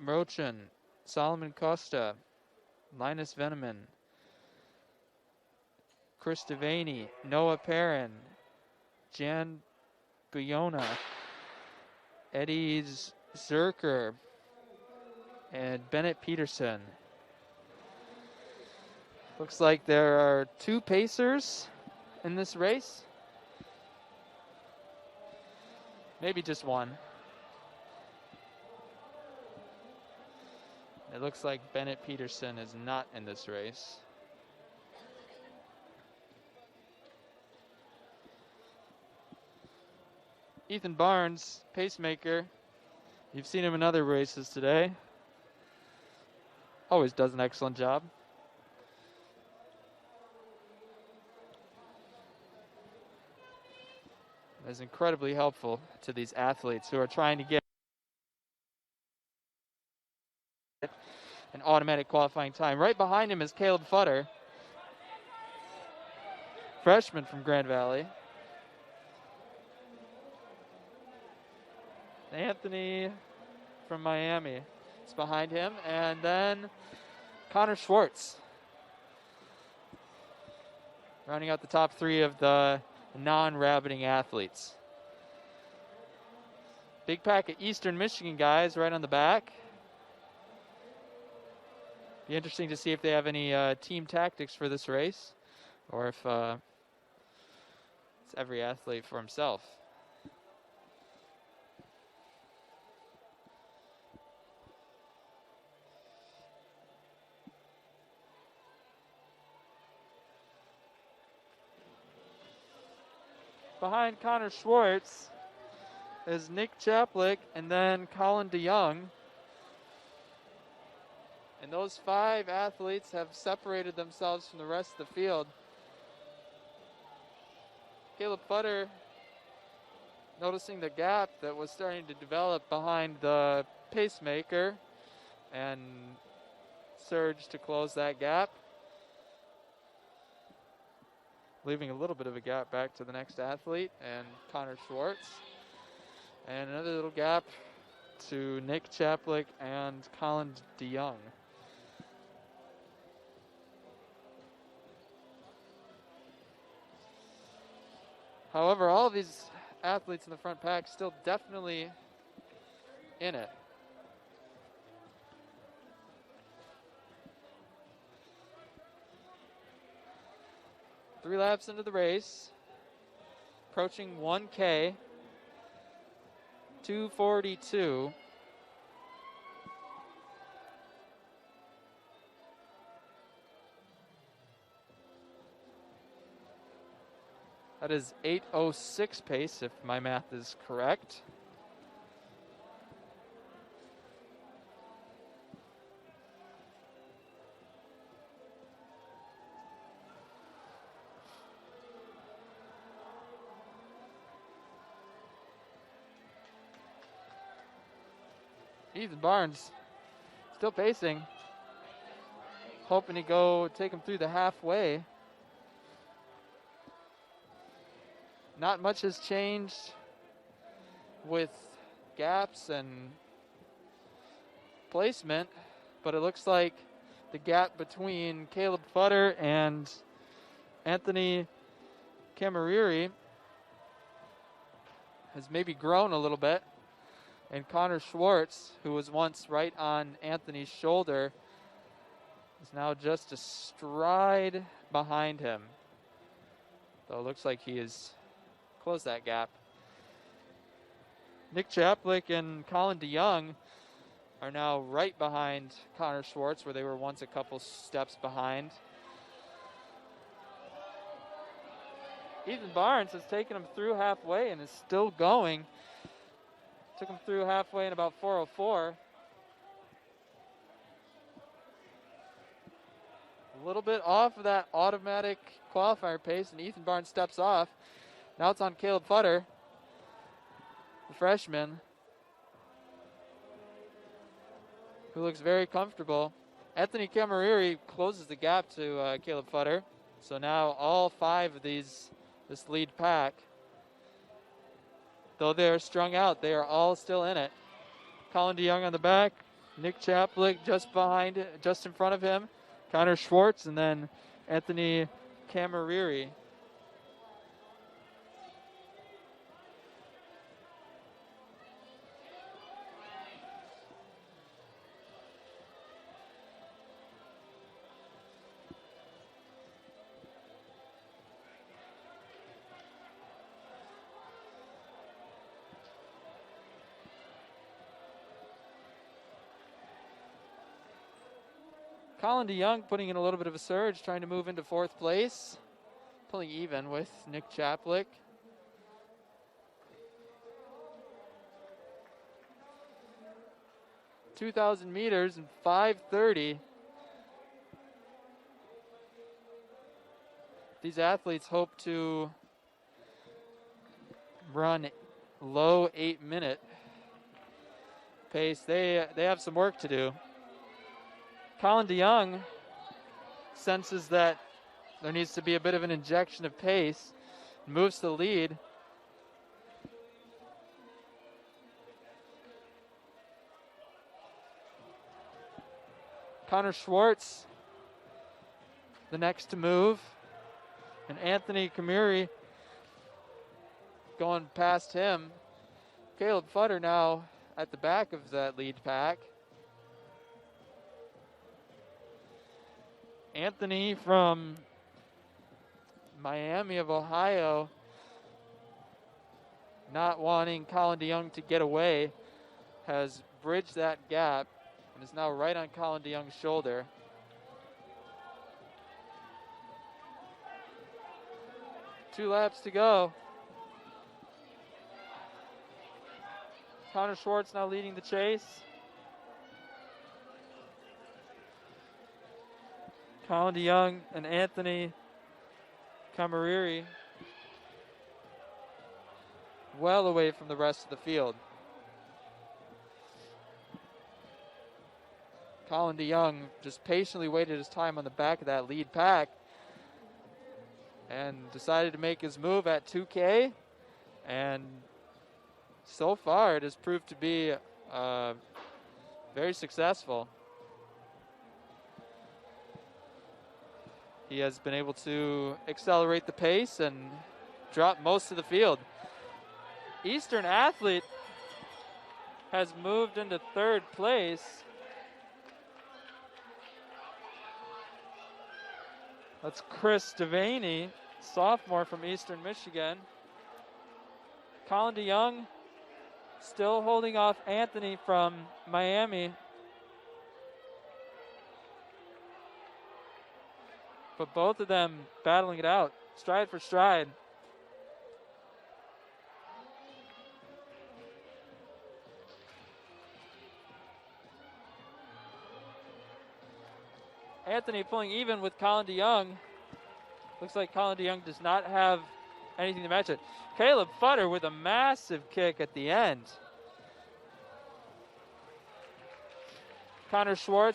Mrochin, Solomon Costa, Linus Veneman, Chris Devaney, Noah Perrin, Jan Bayona, Eddie Zerker, and Bennett Peterson. Looks like there are 2 pacers in this race. Maybe just one. It looks like Bennett Peterson is not in this race. Ethan Barnes, pacemaker. You've seen him in other races today. Always does an excellent job. Is incredibly helpful to these athletes who are trying to get an automatic qualifying time. Right behind him is Caleb Futter, freshman from Grand Valley. Anthony from Miami is behind him. And then Connor Schwartz, rounding out the top 3 of the non-rabbiting athletes. Big pack of Eastern Michigan guys right on the back. Be interesting to see if they have any team tactics for this race, or if it's every athlete for himself. Behind Connor Schwartz is Nick Chaplick and then Colin DeYoung. And those 5 athletes have separated themselves from the rest of the field. Caleb Futter noticing the gap that was starting to develop behind the pacemaker and surged to close that gap, leaving a little bit of a gap back to the next athlete and Connor Schwartz. And another little gap to Nick Chaplick and Colin DeYoung. However, all of these athletes in the front pack still definitely in it. Three laps into the race, approaching 1K, 2:42. That is 8:06 pace, if my math is correct. Ethan Barnes still pacing, hoping to go take him through the halfway. Not much has changed with gaps and placement, but it looks like the gap between Caleb Futter and Anthony Camariri has maybe grown a little bit. And Connor Schwartz, who was once right on Anthony's shoulder, is now just a stride behind him. Though it looks like he has closed that gap. Nick Chaplick and Colin DeYoung are now right behind Connor Schwartz, where they were once a couple steps behind. Ethan Barnes has taken him through halfway and is still going. Took him through halfway in about 4:04. A little bit off of that automatic qualifier pace, and Ethan Barnes steps off. Now it's on Caleb Futter, the freshman, who looks very comfortable. Anthony Camariri closes the gap to Caleb Futter. So now all 5 of this lead pack, though they're strung out, they are all still in it. Colin DeYoung on the back, Nick Chaplick just in front of him. Connor Schwartz, and then Anthony Camariri. Colin DeYoung putting in a little bit of a surge, trying to move into fourth place. Pulling even with Nick Chaplick. $2,000 meters in 5:30. These athletes hope to run low 8-minute pace. They have some work to do. Colin DeYoung senses that there needs to be a bit of an injection of pace, moves to the lead. Connor Schwartz, the next to move, and Anthony Camiri going past him. Caleb Futter now at the back of that lead pack. Anthony from Miami of Ohio, not wanting Colin DeYoung to get away, has bridged that gap and is now right on Colin DeYoung's shoulder. Two laps to go. Connor Schwartz now leading the chase. Colin DeYoung and Anthony Camariri well away from the rest of the field. Colin DeYoung just patiently waited his time on the back of that lead pack and decided to make his move at 2K, and so far it has proved to be very successful. He has been able to accelerate the pace and drop most of the field. Eastern Athlete has moved into third place. That's Chris Devaney, sophomore from Eastern Michigan. Colin DeYoung still holding off Anthony from Miami. But both of them battling it out, stride for stride. Anthony pulling even with Colin DeYoung. Looks like Colin DeYoung does not have anything to match it. Caleb Futter with a massive kick at the end. Connor Schwartz